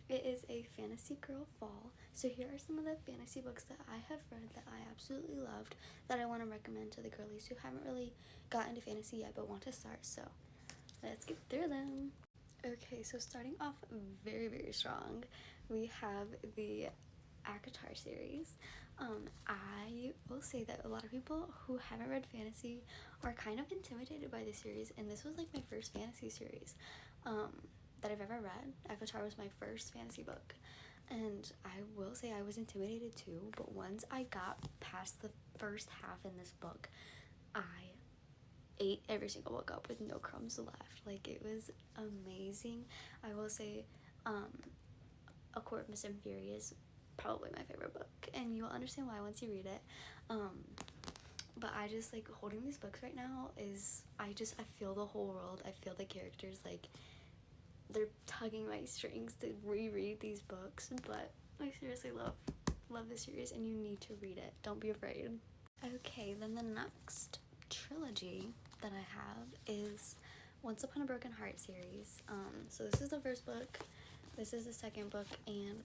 It is a fantasy girl fall. So here are some of the fantasy books that I have read that I absolutely loved that I want to recommend to the girlies who haven't really got into fantasy yet but want to start. So let's get through them. Okay, so starting off very, very strong, we have the ACOTAR series. I will say that a lot of people who haven't read fantasy are kind of intimidated by this series, and this was like my first fantasy series that I've ever read. ACOTAR was my first fantasy book, and I will say I was intimidated too, but once I got past the first half in this book, I ate every single book up with no crumbs left. Like, it was amazing. I will say A Court of Mist and Fury is probably my favorite book, and you'll understand why once you read it. But I just, like, holding these books right now is, I feel the whole world. I feel the characters, like, they're tugging my strings to reread these books. But I seriously love this series, and you need to read it. Don't be afraid. Okay, then the next trilogy that I have is Once Upon a Broken Heart series. So this is the first book, this is the second book, and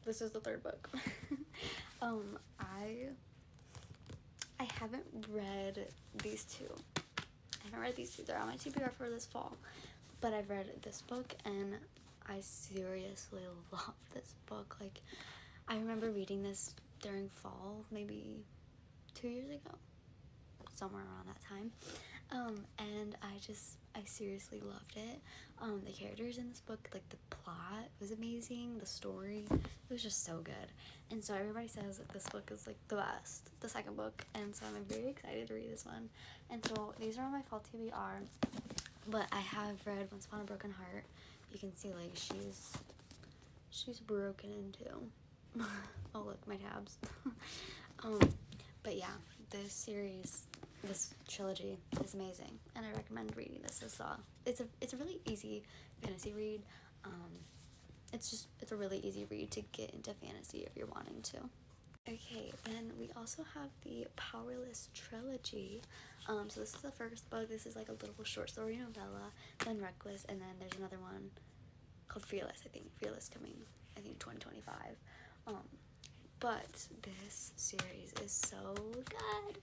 this is the third book. I haven't read these two. They're on my TBR for this fall. But I've read this book, and I seriously love this book. Like, I remember reading this during fall, maybe 2 years ago, somewhere around that time. And I seriously loved it. The characters in this book, like, the plot was amazing, the story, it was just so good. And so everybody says that this book is, like, the best, the second book, and so I'm very excited to read this one. And so these are on my fall TBR, but I have read Once Upon a Broken Heart. You can see, like, she's broken into. Oh, look, my tabs. But yeah, this trilogy is amazing, and I recommend reading this as well. It's a really easy fantasy read. It's a really easy read to get into fantasy if you're wanting to. Okay, then we also have the Powerless trilogy. So this is the first book. This is like a little short story novella, then Reckless, and then there's another one called Fearless, I think. Fearless coming, I think, 2025. But this series is so good.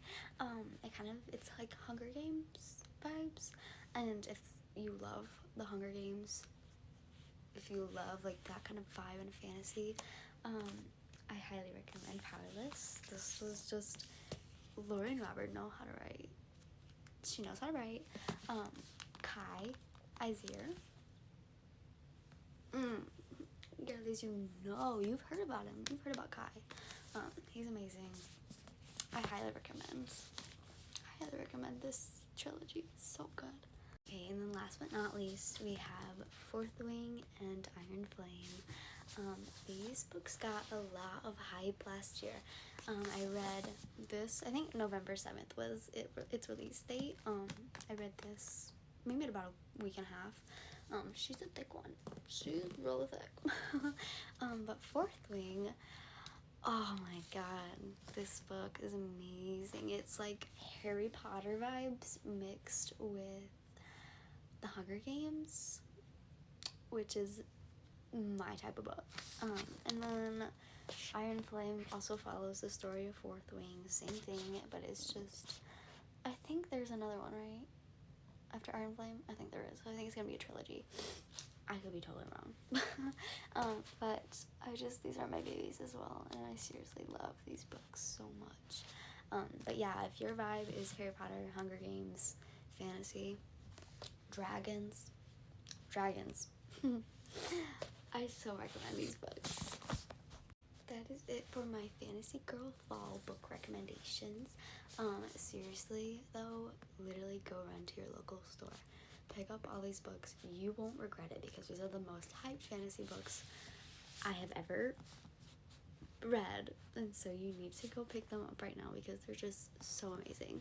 It's like Hunger Games vibes, and if you love the Hunger Games, if you love, like, that kind of vibe and fantasy, I highly recommend Powerless. This was just, Lauren Robert know how to write. She knows how to write. Kai Izir. Girlies, you've heard about him. You've heard about Kai. He's amazing. I highly recommend this trilogy. It's so good. Okay, and then last but not least, we have Fourth Wing and Iron Flame. These books got a lot of hype last year. I read this, I think November 7th was its release date. I read this maybe in about a week and a half. She's a thick one. She's really thick. But Fourth Wing, oh my god, this book is amazing. It's like Harry Potter vibes mixed with the Hunger Games, which is my type of book. And then Iron Flame also follows the story of Fourth Wing, same thing, but it's just, I think there's another one, right? After Iron Flame? I think there is. I think it's gonna be a trilogy. I could be totally wrong. But these are my babies as well, and I seriously love these books so much. But yeah, if your vibe is Harry Potter, Hunger Games, fantasy, dragons, I so recommend these books. That is it for my fantasy girl fall book recommendations. Seriously though, literally go run to your local store, pick up all these books. You won't regret it, because these are the most hyped fantasy books I have ever read, and so you need to go pick them up right now because they're just so amazing.